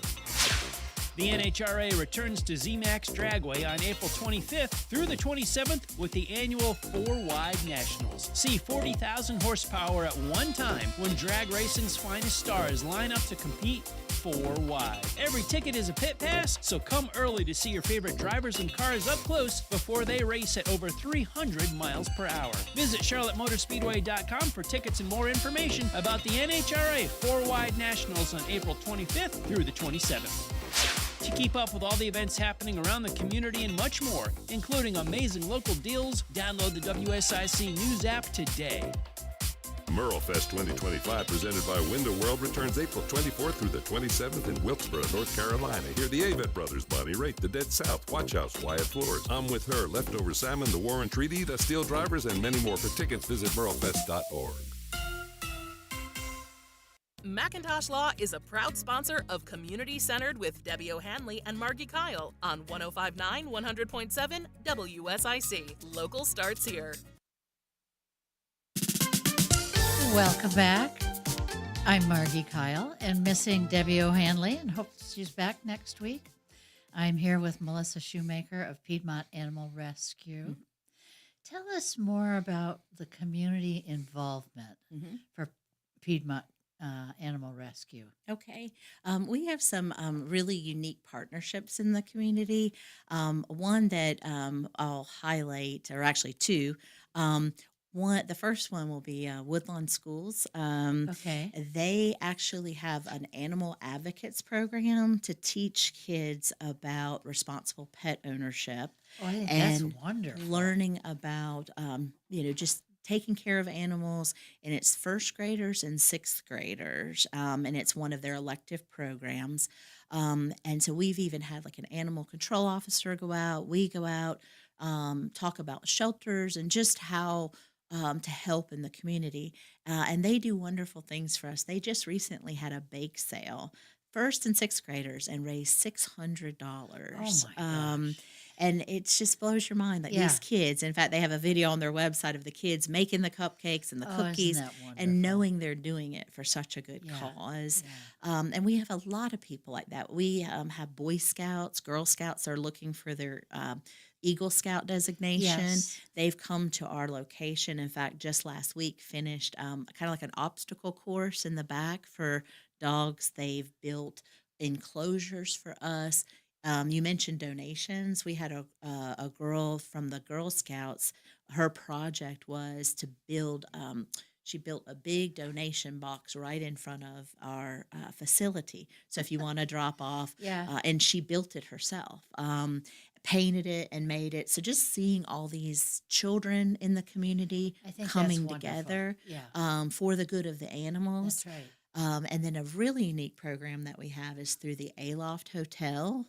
The NHRA returns to ZMAX Dragway on April 25th through the 27th with the annual 4-Wide Nationals. See 40,000 horsepower at one time when drag racing's finest stars line up to compete 4-wide. Every ticket is a pit pass, so come early to see your favorite drivers and cars up close before they race at over 300 miles per hour. Visit CharlotteMotorspeedway.com for tickets and more information about the NHRA 4-Wide Nationals on April 25th through the 27th. To keep up with all the events happening around the community and much more, including amazing local deals, download the WSIC News app today. MerleFest 2025 presented by Window World returns April 24th through the 27th in Wilkesboro, North Carolina. Hear the Avett Brothers, Bonnie Raitt, The Dead South, Watch House, Wyatt Floors, I'm With Her, Leftover Salmon, The Warren Treaty, The Steel Drivers, and many more. For tickets, visit merlefest.org. Macintosh Law is a proud sponsor of Community Centered with Debbie O'Hanley and Margi Kyle on 105.9, 100.7 WSIC. Local starts here. Welcome back. I'm Margi Kyle and missing Debbie O'Hanley and hope she's back next week. I'm here with Melissa Shoemaker of Piedmont Animal Rescue. Tell us more about the community involvement for Piedmont Animal Rescue. Okay. We have some really unique partnerships in the community. One that I'll highlight, or actually two. The first one will be Woodlawn Schools. Okay. They actually have an animal advocates program to teach kids about responsible pet ownership. Oh, I think and that's wonderful. learning about, just taking care of animals, and it's first graders and sixth graders, and it's one of their elective programs. And so we've even had like an animal control officer go out. We go out, talk about shelters and just how to help in the community. And they do wonderful things for us. They just recently had a bake sale, first and sixth graders, and raised $600. Oh my gosh. And it just blows your mind that these kids, in fact, they have a video on their website of the kids making the cupcakes and the cookies and knowing they're doing it for such a good cause. Yeah. And we have a lot of people like that. We have Boy Scouts, Girl Scouts are looking for their Eagle Scout designation. Yes. They've come to our location. In fact, just last week finished kind of like an obstacle course in the back for dogs. They've built enclosures for us. You mentioned donations. We had a girl from the Girl Scouts. Her project was to build. She built a big donation box right in front of our facility. So if you want to drop off, Yeah. and she built it herself, painted it and made it. So just seeing all these children in the community I think that's coming wonderful. together Yeah. For the good of the animals. That's right. And then a really unique program that we have is through the Aloft Hotel,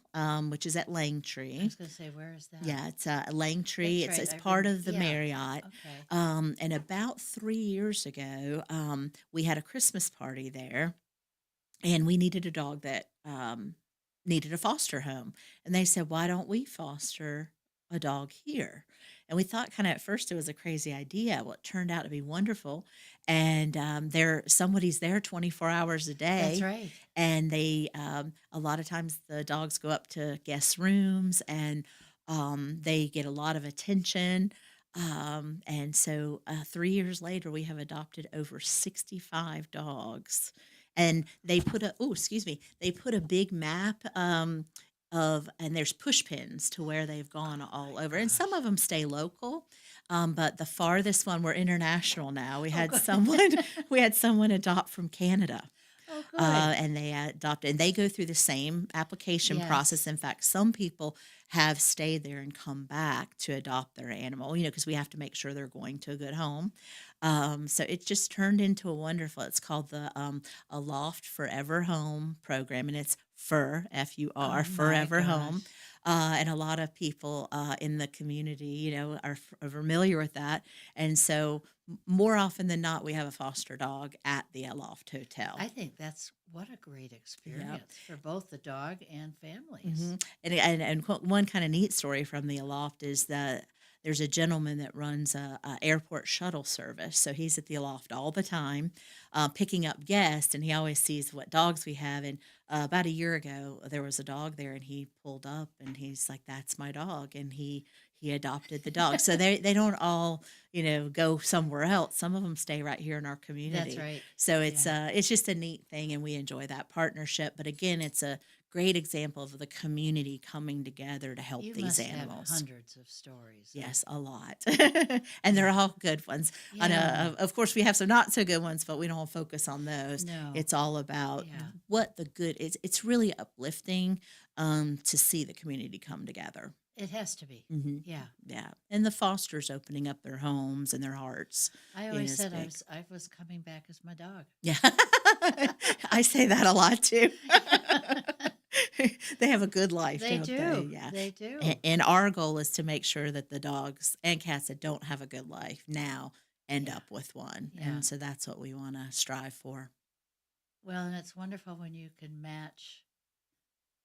which is at I Langtree. was going to say, where is that? Yeah, it's Langtree. That's It's right. part of the Yeah. Marriott. Okay. And about 3 years ago, we had a Christmas party there, and we needed a dog that needed a foster home. And they said, why don't we foster a dog here? And we thought kind of at first it was a crazy idea. Well, it turned out to be wonderful. And somebody's there 24 hours a day. That's right. And they a lot of times the dogs go up to guest rooms, and they get a lot of attention. And so 3 years later, we have adopted over 65 dogs. And they put they put a big map and there's push pins to where they've gone all over. And some of them stay local. But the farthest one, we're international now. We had someone adopt from Canada. Oh, good. And they adopted, and they go through the same application Yes. process. In fact, some people have stayed there and come back to adopt their animal, because we have to make sure they're going to a good home. So it just turned into a wonderful, it's called the Aloft Forever Home program, and it's FUR, my Forever gosh. Home. And a lot of people in the community, are familiar with that. And so more often than not, we have a foster dog at the Aloft Hotel. I think that's what a great experience for both the dog and families. Mhm. And one kind of neat story from the Aloft is that there's a gentleman that runs a airport shuttle service. So he's at the Aloft all the time, picking up guests, and he always sees what dogs we have. And about a year ago, there was a dog there, and he pulled up, and he's like, "That's my dog," and he adopted the dog. So they don't all go somewhere else. Some of them stay right here in our community. That's right. So it's just a neat thing, and we enjoy that partnership. But again, it's a great example of the community coming together to help You these must animals. have hundreds of stories. Yes, a lot. And they're all good ones. Yeah. Of course, we have some not so good ones, but we don't focus on those. No. It's all about Yeah. what the good is. It's really uplifting to see the community come together. It has to be. Mhm. Yeah. Yeah. And the fosters opening up their homes and their hearts. I always is said big. I was coming back as my dog. Yeah. I say that a lot too. They have a good life, They don't do. they? Yeah. They do. And our goal is to make sure that the dogs and cats that don't have a good life now end up with one. Yeah. And so that's what we want to strive for. Well, and it's wonderful when you can match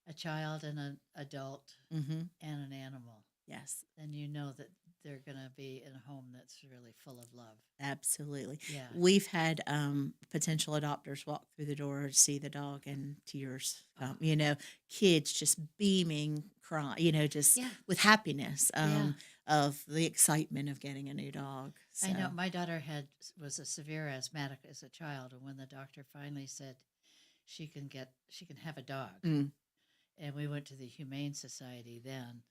a child and an adult Mhm. and an animal. Yes. Then you know that they're going to be in a home that's really full of love. Absolutely. Yeah. We've had potential adopters walk through the door to see the dog, and tears come. Kids just beaming, crying, just Yeah. with happiness Yeah. of the excitement of getting a new dog. I know So, my daughter was a severe asthmatic as a child, and when the doctor finally said she can have a dog, Mm. and we went to the Humane Society then,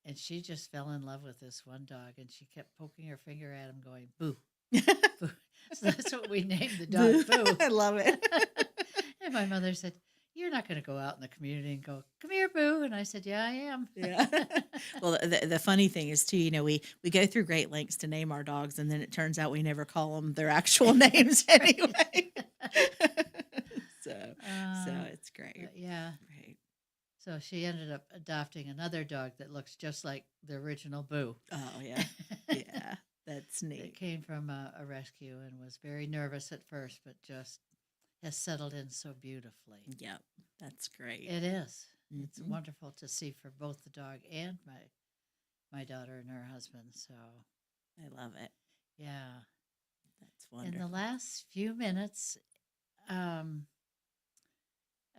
and she just fell in love with this one dog, and she kept poking her finger at him, going boo, boo. So that's what we named the dog, Boo. I love it. And my mother said, "You're not going to go out in the community and go, 'Come here, Boo.'" And I said, "Yeah, I am." Yeah. Well, the funny thing is too, we go through great lengths to name our dogs, and then it turns out we never call them their actual names anyway. So it's great. Yeah. Great. So she ended up adopting another dog that looks just like the original Boo. Oh yeah, yeah, that's It neat. came from a rescue and was very nervous at first, but just has settled in so beautifully. Yep, that's great. It is. It's Mhm. wonderful to see for both the dog and my daughter and her husband. So I love it. yeah. That's In wonderful. the last few minutes,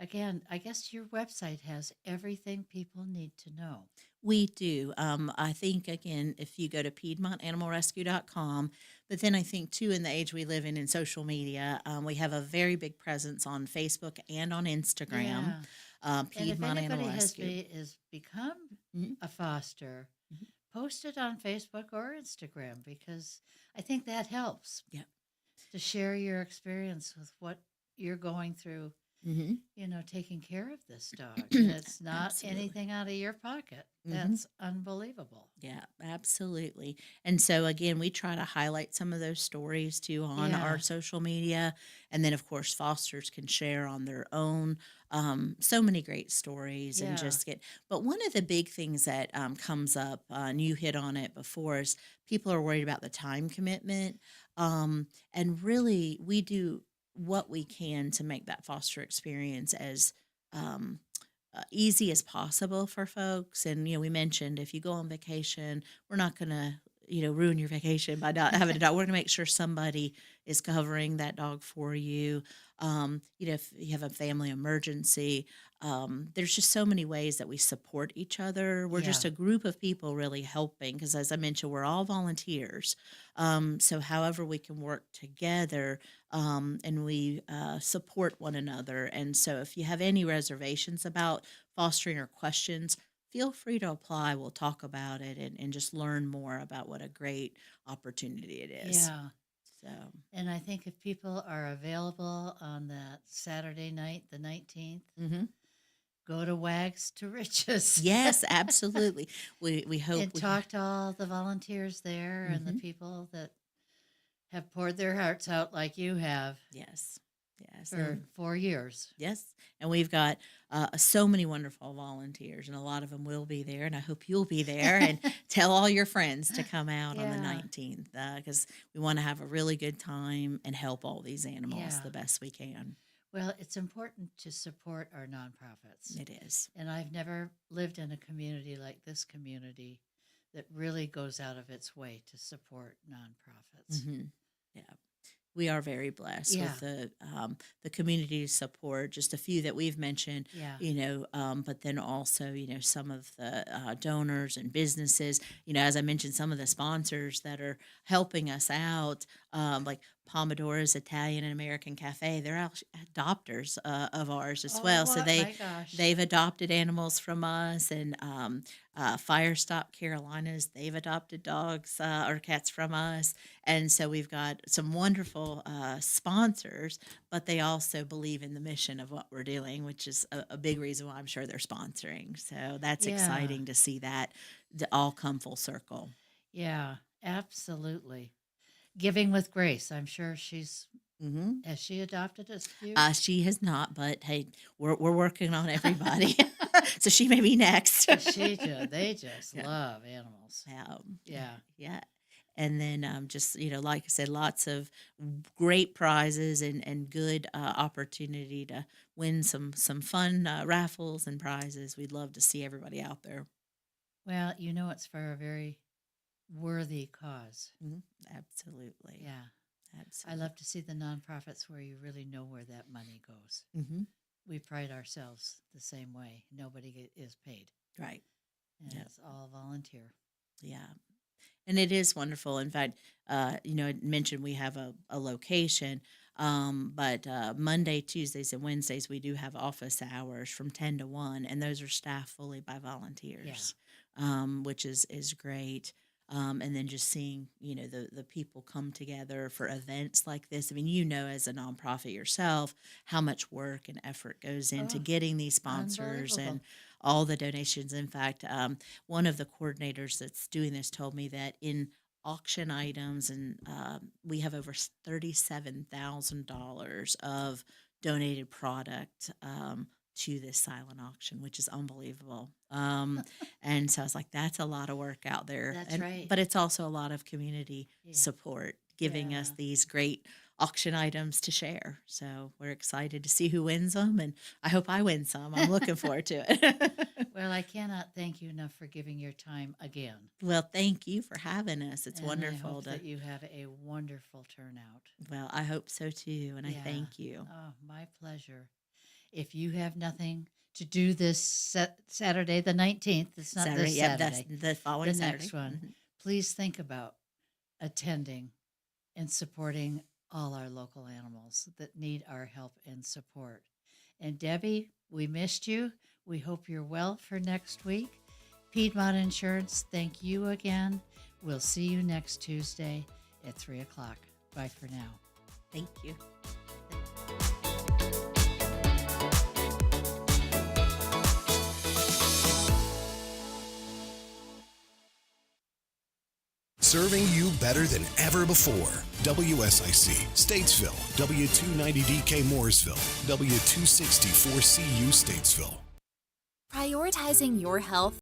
Again, I guess your website has everything people need to know. We do. I think, again, if you go to PiedmontAnimalRescue.com, but then I think, too, in the age we live in social media, we have a very big presence on Facebook and on Instagram. And if Piedmont Animal anybody Rescue. has become Mhm. a foster, post it on Facebook or Instagram, because I think that helps. Yeah. To share your experience with what you're going through, Mm-hmm. taking care of this dog. And it's not Absolutely. anything out of your pocket. Mhm. That's unbelievable. Yeah, absolutely. And so again, we try to highlight some of those stories too on Yeah. our social media. And then of course fosters can share on their own so many great stories and Yeah. just get, but one of the big things that comes up, and you hit on it before, is people are worried about the time commitment. And really we do what we can to make that foster experience as um, easy as possible for folks. And, we mentioned if you go on vacation, we're not going to, ruin your vacation by not having a dog. We're going to make sure somebody is covering that dog for you. If you have a family emergency, there's just so many ways that we support each other. We're just Yeah. a group of people really helping because, as I mentioned, we're all volunteers. So, however, we can work together and we support one another. And so, if you have any reservations about fostering or questions, feel free to apply. We'll talk about it and just learn more about what a great opportunity it is. Yeah. So, And I think if people are available on that Saturday night, the 19th, go to Wags to Riches. yes, absolutely. We hope And talk to all the volunteers there and the people that have poured their hearts out like you have yes. Yes. for 4 years. Yes. And we've got so many wonderful volunteers, and a lot of them will be there. And I hope you'll be there and tell all your friends to come out on the Yeah. 19th because we want to have a really good time and help all these animals Yeah. the best we can. Well, it's important to support our nonprofits. It is. And I've never lived in a community like this community that really goes out of its way to support nonprofits. Yeah. We are very blessed Yeah. with the community support. Just a few that we've mentioned, Yeah. but then also, some of the donors and businesses. As I mentioned, some of the sponsors that are helping us out, like Pomodora's Italian and American Cafe. They're adopters of ours as well. So my gosh. they've adopted animals from us, and Fire Stop Carolinas, they've adopted dogs or cats from us. And so we've got some wonderful sponsors, but they also believe in the mission of what we're doing, which is a big reason why I'm sure they're sponsoring. So that's Yeah. exciting to see that all come full circle. Yeah, absolutely. Giving with Grace. I'm sure has she adopted a few? She has not, but hey, we're working on everybody. So she may be next. They just Yeah. love animals. Yeah. Yeah. And then just, like I said, lots of great prizes and good opportunity to win some fun raffles and prizes. We'd love to see everybody out there. Well, it's for a very worthy cause. Absolutely. Yeah. I Absolutely. love to see the nonprofits where you really know where that money goes. hmm We pride ourselves the same way. Nobody is paid. Right. And Yeah. it's all volunteer. Yeah. And it is wonderful. In fact, I mentioned we have a location, but Monday, Tuesdays, and Wednesdays, we do have office hours from 10 to 1, and those are staffed fully by volunteers, which is great. And then just seeing, the people come together for events like this. I mean, as a nonprofit yourself, how much work and effort goes into Oh, getting these sponsors and unbelievable. all the donations. In fact, one of the coordinators that's doing this told me that in auction items, and we have over $37,000 of donated product to this silent auction, which is unbelievable. And so I was like, that's a lot of work out there. That's right. But it's also a lot of community Yeah. support giving us Yeah. these great auction items to share. So we're excited to see who wins them, and I hope I win some. I'm looking forward to it. Well, I cannot thank you enough for giving your time again. Well, thank you for having us. It's And I wonderful hope that you have a wonderful turnout. Well, I hope so too, and I Yeah. thank you. Oh, my pleasure. if you have nothing to do this Saturday the 19th, it's not Saturday, this yep, Saturday, that's the following the next Saturday. one, please think about attending and supporting all our local animals that need our help and support. And Debbie, we missed you. We hope you're well for next week. Piedmont Insurance, thank you again. We'll see you next Tuesday at 3 o'clock. Bye for now. Thank you. Serving you better than ever before. WSIC, Statesville, W290DK Mooresville, W264CU Statesville. Prioritizing your health